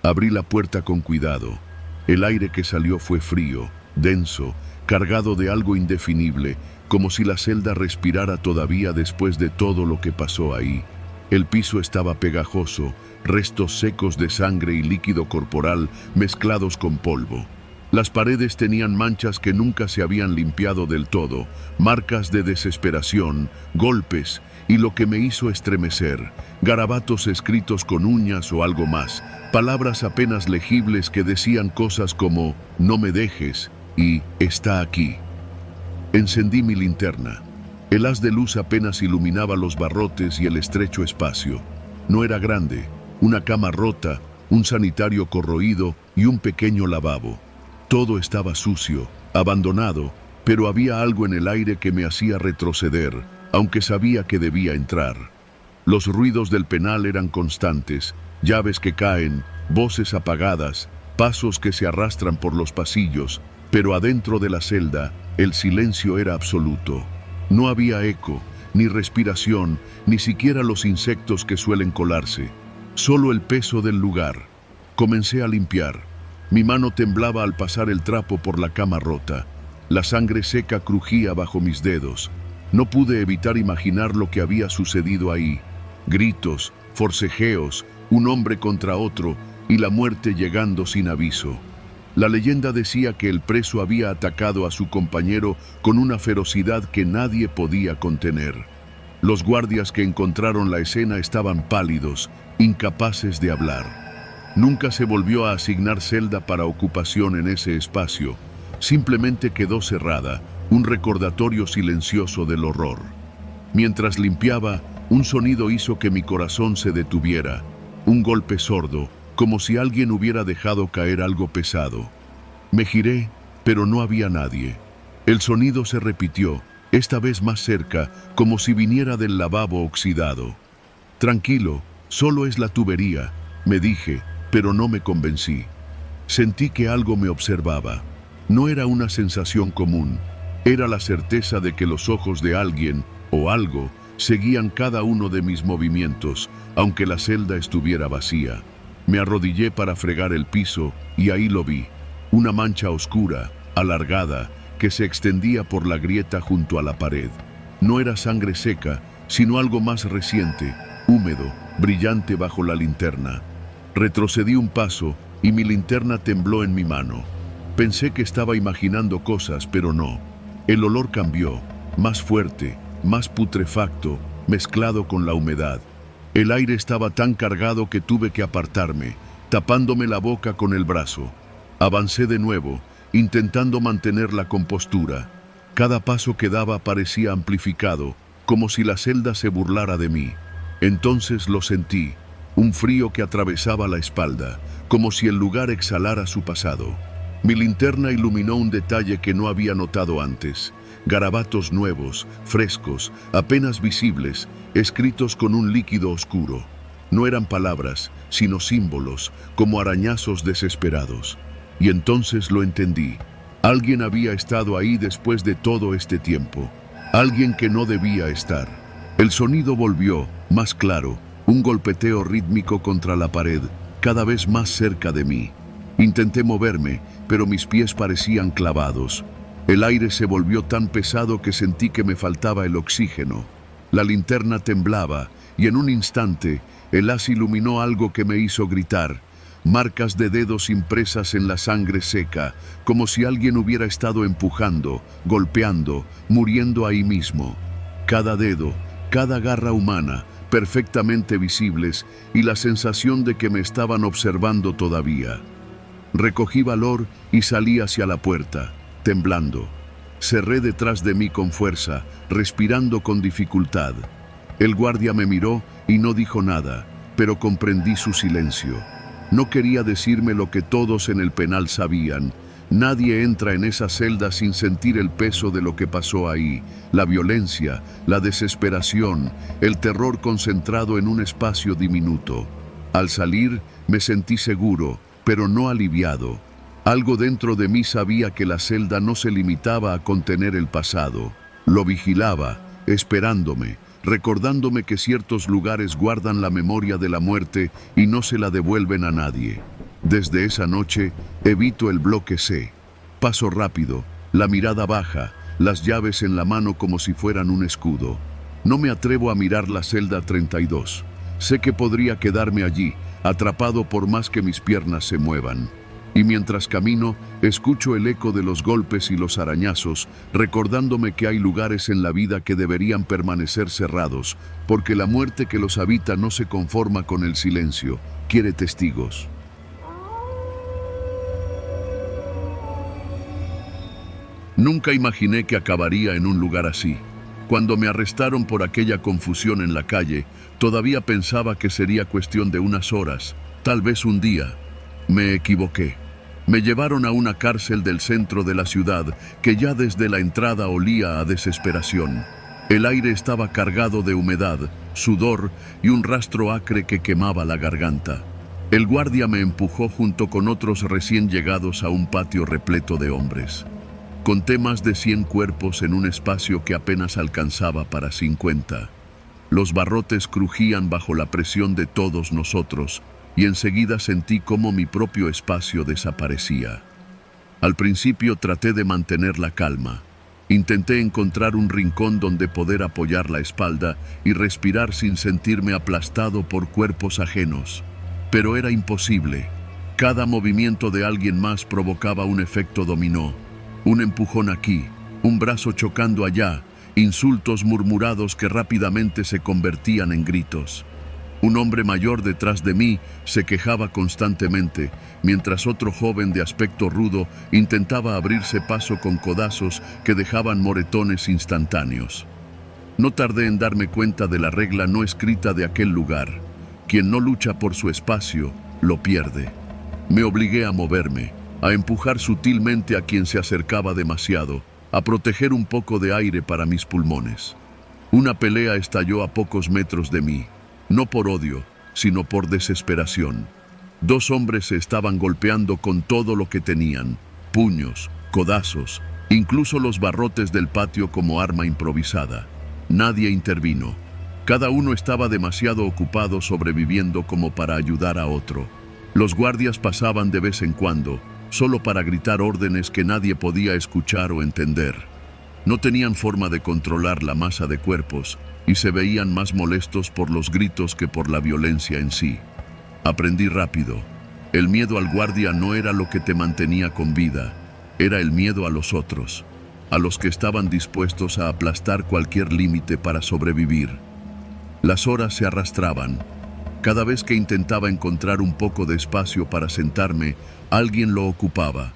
Abrí la puerta con cuidado. El aire que salió fue frío, denso, cargado de algo indefinible, como si la celda respirara todavía después de todo lo que pasó ahí. El piso estaba pegajoso, restos secos de sangre y líquido corporal mezclados con polvo. Las paredes tenían manchas que nunca se habían limpiado del todo, marcas de desesperación, golpes y lo que me hizo estremecer, garabatos escritos con uñas o algo más, palabras apenas legibles que decían cosas como «no me dejes» y «está aquí». Encendí mi linterna. El haz de luz apenas iluminaba los barrotes y el estrecho espacio. No era grande, una cama rota, un sanitario corroído y un pequeño lavabo. Todo estaba sucio, abandonado, pero había algo en el aire que me hacía retroceder, aunque sabía que debía entrar. Los ruidos del penal eran constantes, llaves que caen, voces apagadas, pasos que se arrastran por los pasillos, pero adentro de la celda, el silencio era absoluto. No había eco, ni respiración, ni siquiera los insectos que suelen colarse. Solo el peso del lugar. Comencé a limpiar. Mi mano temblaba al pasar el trapo por la cama rota. La sangre seca crujía bajo mis dedos. No pude evitar imaginar lo que había sucedido ahí. Gritos, forcejeos, un hombre contra otro, y la muerte llegando sin aviso. La leyenda decía que el preso había atacado a su compañero con una ferocidad que nadie podía contener. Los guardias que encontraron la escena estaban pálidos, incapaces de hablar. Nunca se volvió a asignar celda para ocupación en ese espacio. Simplemente quedó cerrada, un recordatorio silencioso del horror. Mientras limpiaba, un sonido hizo que mi corazón se detuviera. Un golpe sordo, como si alguien hubiera dejado caer algo pesado. Me giré, pero no había nadie. El sonido se repitió, esta vez más cerca, como si viniera del lavabo oxidado. Tranquilo, solo es la tubería, me dije, pero no me convencí. Sentí que algo me observaba. No era una sensación común, era la certeza de que los ojos de alguien o algo seguían cada uno de mis movimientos, aunque la celda estuviera vacía. Me arrodillé para fregar el piso y ahí lo vi, una mancha oscura, alargada, que se extendía por la grieta junto a la pared. No era sangre seca, sino algo más reciente, húmedo, brillante bajo la linterna. Retrocedí un paso y mi linterna tembló en mi mano. Pensé que estaba imaginando cosas, pero no. El olor cambió, más fuerte, más putrefacto, mezclado con la humedad. El aire estaba tan cargado que tuve que apartarme, tapándome la boca con el brazo. Avancé de nuevo, intentando mantener la compostura. Cada paso que daba parecía amplificado, como si la celda se burlara de mí. Entonces lo sentí, un frío que atravesaba la espalda, como si el lugar exhalara su pasado. Mi linterna iluminó un detalle que no había notado antes. Garabatos nuevos, frescos, apenas visibles, escritos con un líquido oscuro. No eran palabras, sino símbolos, como arañazos desesperados. Y entonces lo entendí. Alguien había estado ahí después de todo este tiempo. Alguien que no debía estar. El sonido volvió, más claro, un golpeteo rítmico contra la pared, cada vez más cerca de mí. Intenté moverme, pero mis pies parecían clavados. El aire se volvió tan pesado que sentí que me faltaba el oxígeno. La linterna temblaba y en un instante el haz iluminó algo que me hizo gritar. Marcas de dedos impresas en la sangre seca, como si alguien hubiera estado empujando, golpeando, muriendo ahí mismo. Cada dedo, cada garra humana, perfectamente visibles, y la sensación de que me estaban observando todavía. Recogí valor y salí hacia la puerta, temblando. Cerré detrás de mí con fuerza, respirando con dificultad. El guardia me miró y no dijo nada, pero comprendí su silencio. No quería decirme lo que todos en el penal sabían. Nadie entra en esa celda sin sentir el peso de lo que pasó ahí, la violencia, la desesperación, el terror concentrado en un espacio diminuto. Al salir, me sentí seguro, pero no aliviado. Algo dentro de mí sabía que la celda no se limitaba a contener el pasado. Lo vigilaba, esperándome, recordándome que ciertos lugares guardan la memoria de la muerte y no se la devuelven a nadie. Desde esa noche, evito el bloque C. Paso rápido, la mirada baja, las llaves en la mano como si fueran un escudo. No me atrevo a mirar la celda 32. Sé que podría quedarme allí, atrapado por más que mis piernas se muevan. Y mientras camino, escucho el eco de los golpes y los arañazos, recordándome que hay lugares en la vida que deberían permanecer cerrados, porque la muerte que los habita no se conforma con el silencio, quiere testigos. Nunca imaginé que acabaría en un lugar así. Cuando me arrestaron por aquella confusión en la calle, todavía pensaba que sería cuestión de unas horas, tal vez un día. Me equivoqué. Me llevaron a una cárcel del centro de la ciudad que ya desde la entrada olía a desesperación. El aire estaba cargado de humedad, sudor y un rastro acre que quemaba la garganta. El guardia me empujó junto con otros recién llegados a un patio repleto de hombres. Conté más de 100 cuerpos en un espacio que apenas alcanzaba para 50. Los barrotes crujían bajo la presión de todos nosotros, y enseguida sentí cómo mi propio espacio desaparecía. Al principio traté de mantener la calma. Intenté encontrar un rincón donde poder apoyar la espalda y respirar sin sentirme aplastado por cuerpos ajenos. Pero era imposible. Cada movimiento de alguien más provocaba un efecto dominó. Un empujón aquí, un brazo chocando allá, insultos murmurados que rápidamente se convertían en gritos. Un hombre mayor detrás de mí se quejaba constantemente, mientras otro joven de aspecto rudo intentaba abrirse paso con codazos que dejaban moretones instantáneos. No tardé en darme cuenta de la regla no escrita de aquel lugar. Quien no lucha por su espacio, lo pierde. Me obligué a moverme, a empujar sutilmente a quien se acercaba demasiado, a proteger un poco de aire para mis pulmones. Una pelea estalló a pocos metros de mí. No por odio, sino por desesperación. Dos hombres se estaban golpeando con todo lo que tenían, puños, codazos, incluso los barrotes del patio como arma improvisada. Nadie intervino. Cada uno estaba demasiado ocupado sobreviviendo como para ayudar a otro. Los guardias pasaban de vez en cuando, solo para gritar órdenes que nadie podía escuchar o entender. No tenían forma de controlar la masa de cuerpos, y se veían más molestos por los gritos que por la violencia en sí. Aprendí rápido. El miedo al guardia no era lo que te mantenía con vida, era el miedo a los otros, a los que estaban dispuestos a aplastar cualquier límite para sobrevivir. Las horas se arrastraban. Cada vez que intentaba encontrar un poco de espacio para sentarme, alguien lo ocupaba.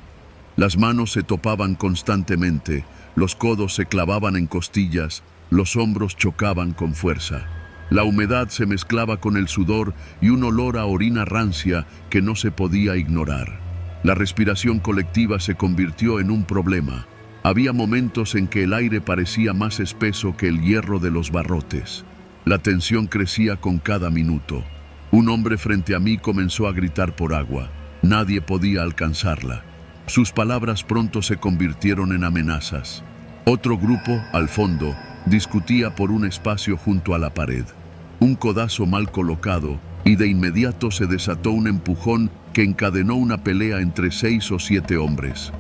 Las manos se topaban constantemente, los codos se clavaban en costillas, los hombros chocaban con fuerza. La humedad se mezclaba con el sudor y un olor a orina rancia que no se podía ignorar. La respiración colectiva se convirtió en un problema. Había momentos en que el aire parecía más espeso que el hierro de los barrotes. La tensión crecía con cada minuto. Un hombre frente a mí comenzó a gritar por agua. Nadie podía alcanzarla. Sus palabras pronto se convirtieron en amenazas. Otro grupo, al fondo, discutía por un espacio junto a la pared. Un codazo mal colocado y de inmediato se desató un empujón que encadenó una pelea entre 6 o 7 hombres.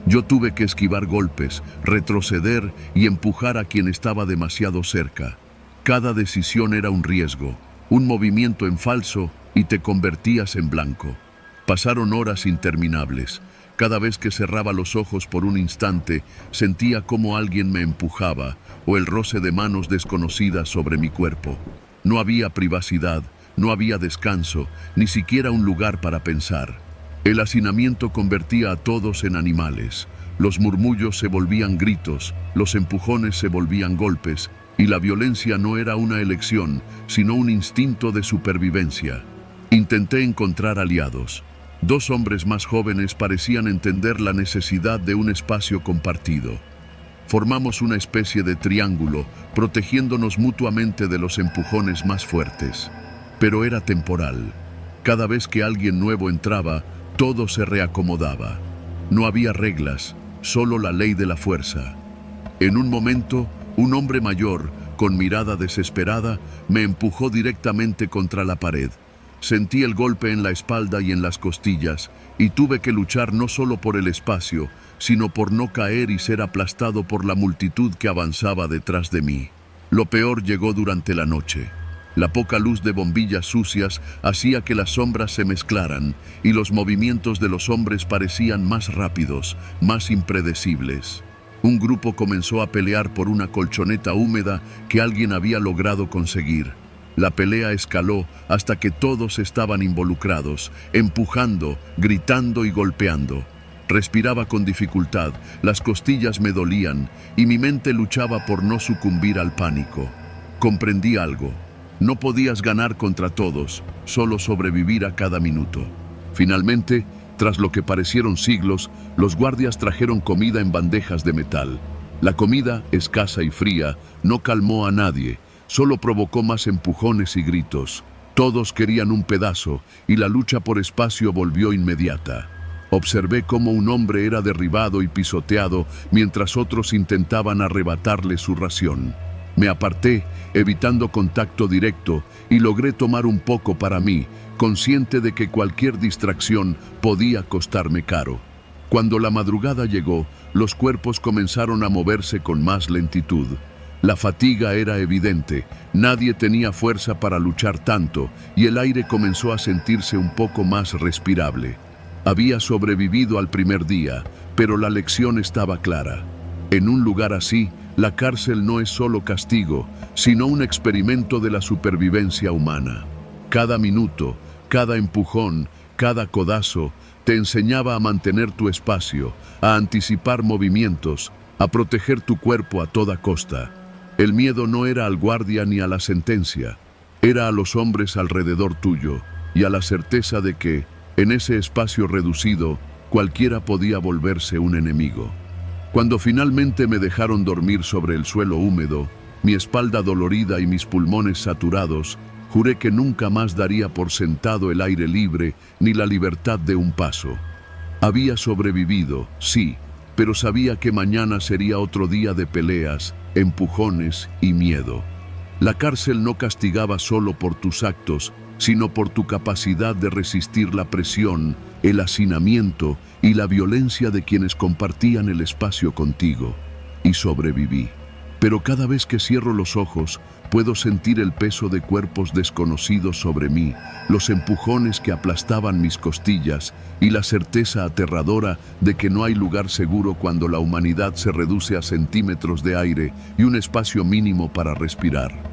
Yo tuve que esquivar golpes, retroceder y empujar a quien estaba demasiado cerca. Cada decisión era un riesgo, un movimiento en falso y te convertías en blanco. Pasaron horas interminables. Cada vez que cerraba los ojos por un instante, sentía como alguien me empujaba o el roce de manos desconocidas sobre mi cuerpo. No había privacidad, no había descanso, ni siquiera un lugar para pensar. El hacinamiento convertía a todos en animales. Los murmullos se volvían gritos, los empujones se volvían golpes, y la violencia no era una elección, sino un instinto de supervivencia. Intenté encontrar aliados. 2 hombres más jóvenes parecían entender la necesidad de un espacio compartido. Formamos una especie de triángulo, protegiéndonos mutuamente de los empujones más fuertes. Pero era temporal. Cada vez que alguien nuevo entraba, todo se reacomodaba. No había reglas, solo la ley de la fuerza. En un momento, un hombre mayor, con mirada desesperada, me empujó directamente contra la pared. Sentí el golpe en la espalda y en las costillas, y tuve que luchar no solo por el espacio, sino por no caer y ser aplastado por la multitud que avanzaba detrás de mí. Lo peor llegó durante la noche. La poca luz de bombillas sucias hacía que las sombras se mezclaran, y los movimientos de los hombres parecían más rápidos, más impredecibles. Un grupo comenzó a pelear por una colchoneta húmeda que alguien había logrado conseguir. La pelea escaló hasta que todos estaban involucrados, empujando, gritando y golpeando. Respiraba con dificultad, las costillas me dolían y mi mente luchaba por no sucumbir al pánico. Comprendí algo. No podías ganar contra todos, solo sobrevivir a cada minuto. Finalmente, tras lo que parecieron siglos, los guardias trajeron comida en bandejas de metal. La comida, escasa y fría, no calmó a nadie. Solo provocó más empujones y gritos. Todos querían un pedazo y la lucha por espacio volvió inmediata. Observé cómo un hombre era derribado y pisoteado mientras otros intentaban arrebatarle su ración. Me aparté, evitando contacto directo, y logré tomar un poco para mí, consciente de que cualquier distracción podía costarme caro. Cuando la madrugada llegó, los cuerpos comenzaron a moverse con más lentitud. La fatiga era evidente, nadie tenía fuerza para luchar tanto y el aire comenzó a sentirse un poco más respirable. Había sobrevivido al primer día, pero la lección estaba clara. En un lugar así, la cárcel no es solo castigo, sino un experimento de la supervivencia humana. Cada minuto, cada empujón, cada codazo, te enseñaba a mantener tu espacio, a anticipar movimientos, a proteger tu cuerpo a toda costa. El miedo no era al guardia ni a la sentencia, era a los hombres alrededor tuyo y a la certeza de que, en ese espacio reducido, cualquiera podía volverse un enemigo. Cuando finalmente me dejaron dormir sobre el suelo húmedo, mi espalda dolorida y mis pulmones saturados, juré que nunca más daría por sentado el aire libre ni la libertad de un paso. Había sobrevivido, sí, pero sabía que mañana sería otro día de peleas, empujones y miedo. La cárcel no castigaba solo por tus actos, sino por tu capacidad de resistir la presión, el hacinamiento y la violencia de quienes compartían el espacio contigo. Y sobreviví. Pero cada vez que cierro los ojos, puedo sentir el peso de cuerpos desconocidos sobre mí, los empujones que aplastaban mis costillas y la certeza aterradora de que no hay lugar seguro cuando la humanidad se reduce a centímetros de aire y un espacio mínimo para respirar.